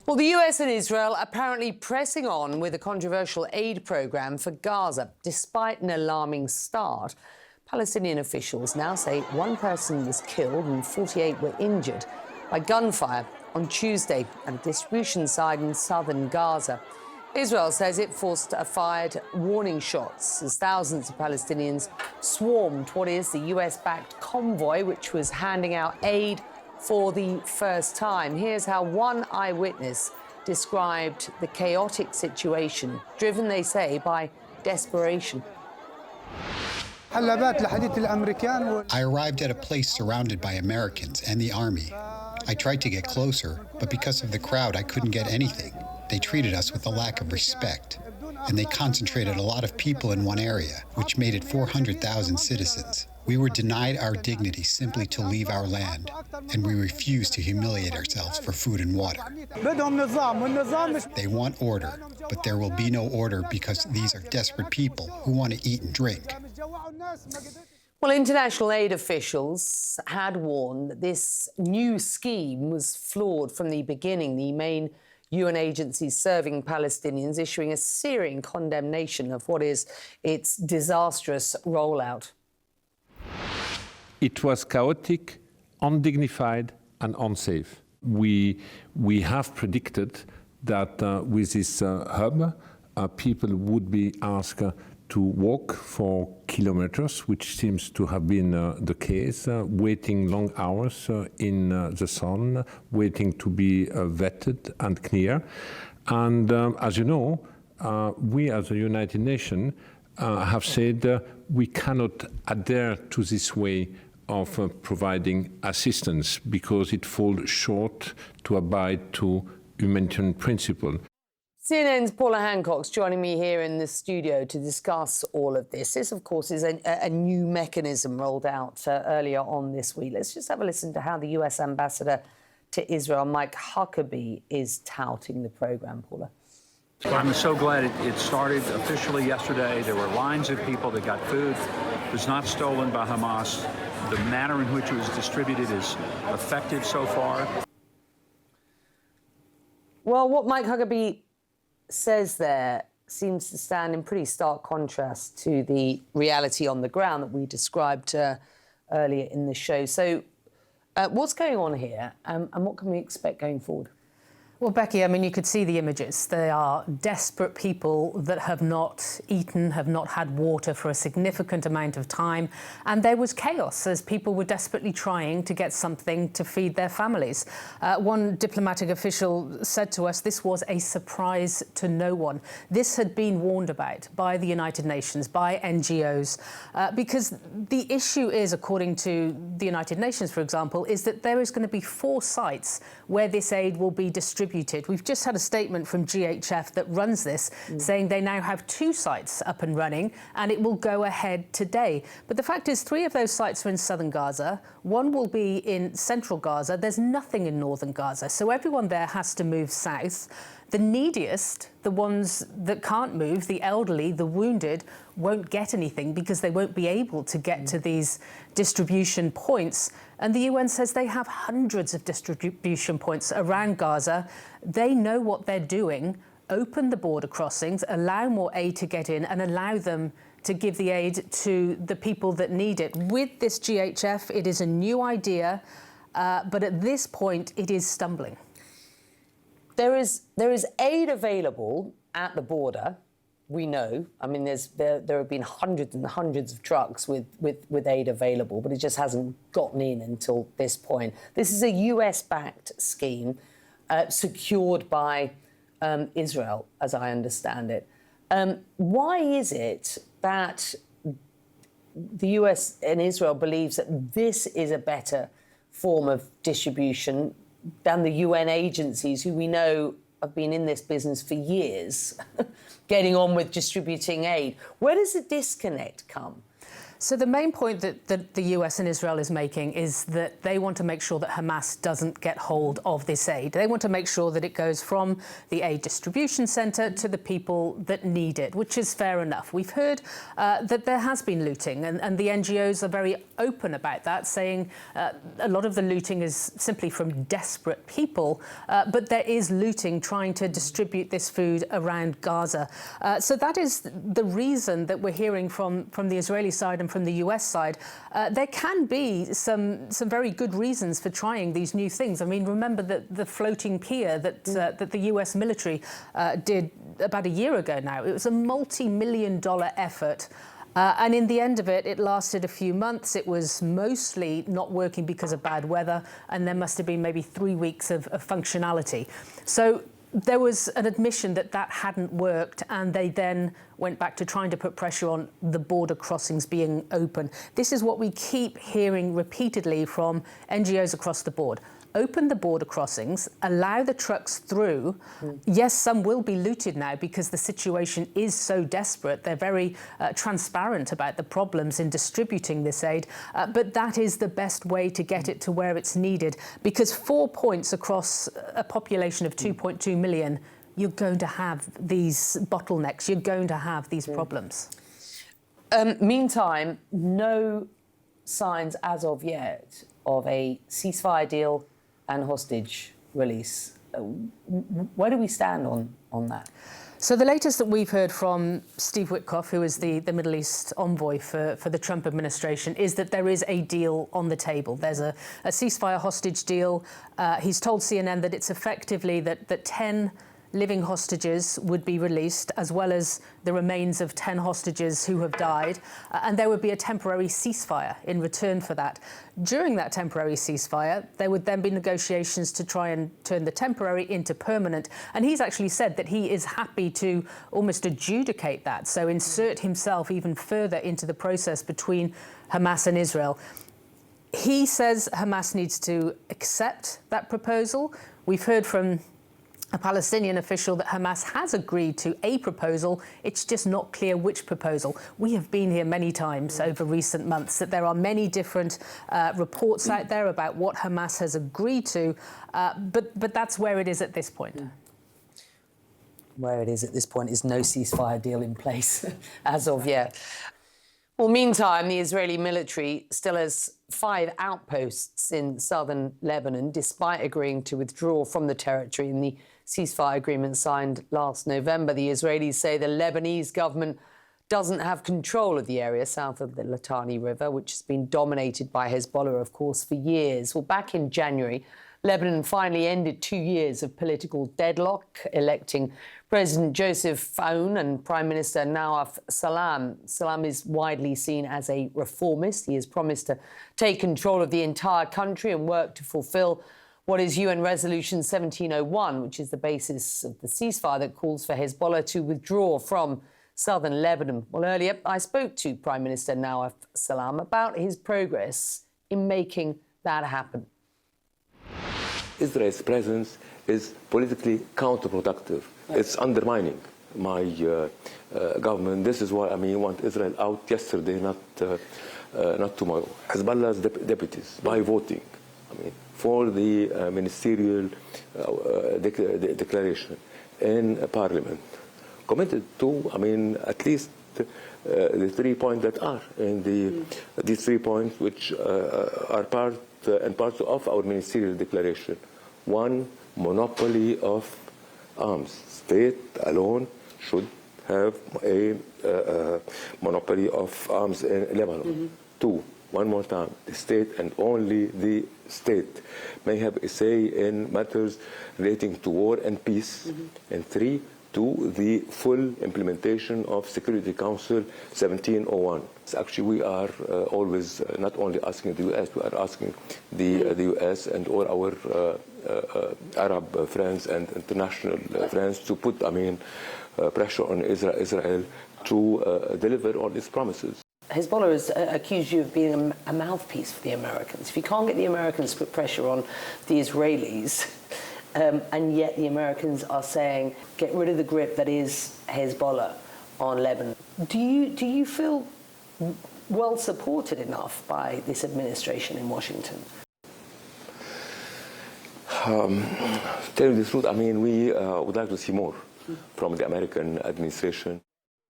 Well, the US and Israel apparently pressing on with a controversial aid programme for Gaza, despite an alarming start. Palestinian officials now say one person was killed and 48 were injured by gunfire on Tuesday at a distribution site in southern Gaza. Israel says it fired warning shots as thousands of Palestinians swarmed what is the US-backed convoy, which was handing out aid for the first time. Here's how one eyewitness described the chaotic situation, driven, they say, by desperation. I arrived at a place surrounded by Americans and the army. I tried to get closer, but because of the crowd, I couldn't get anything. They treated us with a lack of respect, and they concentrated a lot of people in one area, which made it 400,000 citizens. We were denied our dignity simply to leave our land, and we refused to humiliate ourselves for food and water. They want order, but there will be no order because these are desperate people who want to eat and drink. Well, international aid officials had warned that this new scheme was flawed from the beginning. The main UN agencies serving Palestinians issuing a searing condemnation of what is its disastrous rollout. It was chaotic, undignified and unsafe. We have predicted that with this hub, people would be asked to walk for kilometers, which seems to have been the case, waiting long hours in the sun, waiting to be vetted and clear. And as you know, we as a United Nations have said we cannot adhere to this way of providing assistance because it falls short to abide to humanitarian principle. CNN's Paula Hancock's joining me here in the studio to discuss all of this. This, of course, is a new mechanism rolled out earlier on this week. Let's just have a listen to how the US ambassador to Israel, Mike Huckabee, is touting the programme, Paula. I'm so glad it started officially yesterday. There were lines of people that got food. It was not stolen by Hamas. The manner in which it was distributed is effective so far. Well, what Mike Huckabee says there seems to stand in pretty stark contrast to the reality on the ground that we described earlier in the show. So what's going on here and what can we expect going forward? Well, Becky, I mean, you could see the images. They are desperate people that have not eaten, have not had water for a significant amount of time. And there was chaos as people were desperately trying to get something to feed their families. One diplomatic official said to us this was a surprise to no one. This had been warned about by the United Nations, by NGOs, because the issue is, according to the United Nations, for example, is that there is going to be 4 sites where this aid will be distributed. We've just had a statement from GHF that runs this, saying they now have 2 sites up and running and it will go ahead today. But the fact is 3 of those sites are in southern Gaza. 1 will be in central Gaza. There's nothing in northern Gaza. So everyone there has to move south. The neediest, the ones that can't move, the elderly, the wounded, won't get anything because they won't be able to get to these distribution points. And the UN says they have hundreds of distribution points around Gaza. They know what they're doing. Open the border crossings, allow more aid to get in and allow them to give the aid to the people that need it. With this GHF, it is a new idea, but at this point, it is stumbling. There is aid available at the border, we know. I mean, there have been hundreds and hundreds of trucks with aid available, but it just hasn't gotten in until this point. This is a US-backed scheme secured by Israel, as I understand it. Why is it that the US and Israel believes that this is a better form of distribution than the UN agencies, who we know have been in this business for years, getting on with distributing aid? Where does the disconnect come? So the main point that the US and Israel is making is that they want to make sure that Hamas doesn't get hold of this aid. They want to make sure that it goes from the aid distribution centre to the people that need it, which is fair enough. We've heard that there has been looting, and the NGOs are very open about that, saying a lot of the looting is simply from desperate people, but there is looting trying to distribute this food around Gaza. So that is the reason that we're hearing from the Israeli side and from the US side. There can be some very good reasons for trying these new things. I mean, remember the floating pier that the US military did about a year ago now. It was a multi-million-dollar effort. And in the end of it, it lasted a few months. It was mostly not working because of bad weather, and there must have been maybe 3 weeks of functionality. So there was an admission that hadn't worked, and they then went back to trying to put pressure on the border crossings being open. This is what we keep hearing repeatedly from NGOs across the board. Open the border crossings, allow the trucks through. Yes, some will be looted now because the situation is so desperate. They're very transparent about the problems in distributing this aid, but that is the best way to get it to where it's needed, because 4 points across a population of 2.2 million, you're going to have these bottlenecks, you're going to have these problems. Meantime, no signs as of yet of a ceasefire deal and hostage release. Where do we stand on that? So the latest that we've heard from Steve Witkoff, who is the Middle East envoy for the Trump administration, is that there is a deal on the table. There's a ceasefire hostage deal. He's told CNN that it's effectively that 10 living hostages would be released, as well as the remains of 10 hostages who have died, and there would be a temporary ceasefire in return for that. During that temporary ceasefire, there would then be negotiations to try and turn the temporary into permanent, and he's actually said that he is happy to almost adjudicate that, so insert himself even further into the process between Hamas and Israel. He says Hamas needs to accept that proposal. We've heard from a Palestinian official that Hamas has agreed to a proposal. It's just not clear which proposal. We have been here many times over recent months that there are many different reports out there about what Hamas has agreed to, but that's where it is at this point. Where it is at this point is no ceasefire deal in place as of yet. Well, meantime, the Israeli military still has 5 outposts in southern Lebanon, despite agreeing to withdraw from the territory in the ceasefire agreement signed last November. The Israelis say the Lebanese government doesn't have control of the area south of the Litani River, which has been dominated by Hezbollah, of course, for years. Well, back in January, Lebanon finally ended 2 years of political deadlock, electing President Joseph Aoun and Prime Minister Nawaf Salam. Salam is widely seen as a reformist. He has promised to take control of the entire country and work to fulfill what is UN Resolution 1701, which is the basis of the ceasefire that calls for Hezbollah to withdraw from southern Lebanon. Well, earlier, I spoke to Prime Minister Nawaf Salam about his progress in making that happen. Israel's presence is politically counterproductive. It's undermining my government. This is why I want Israel out yesterday, not tomorrow. Hezbollah's deputies, by voting, for the ministerial declaration in Parliament, committed to, at least the 3 points that are in these 3 points, which are part and parcel of our ministerial declaration. 1, monopoly of arms. State alone should have a monopoly of arms in Lebanon. 2, one more time, the state and only the state may have a say in matters relating to war and peace. And 3, to the full implementation of Security Council 1701. Actually, we are always not only asking the U.S., we are asking the U.S. and all our Arab friends and international friends to put, pressure on Israel to deliver on its promises. Hezbollah has accused you of being a mouthpiece for the Americans. If you can't get the Americans to put pressure on the Israelis, and yet the Americans are saying, get rid of the grip that is Hezbollah on Lebanon. Do you feel well supported enough by this administration in Washington? Tell you the truth, I mean, we would like to see more from the American administration.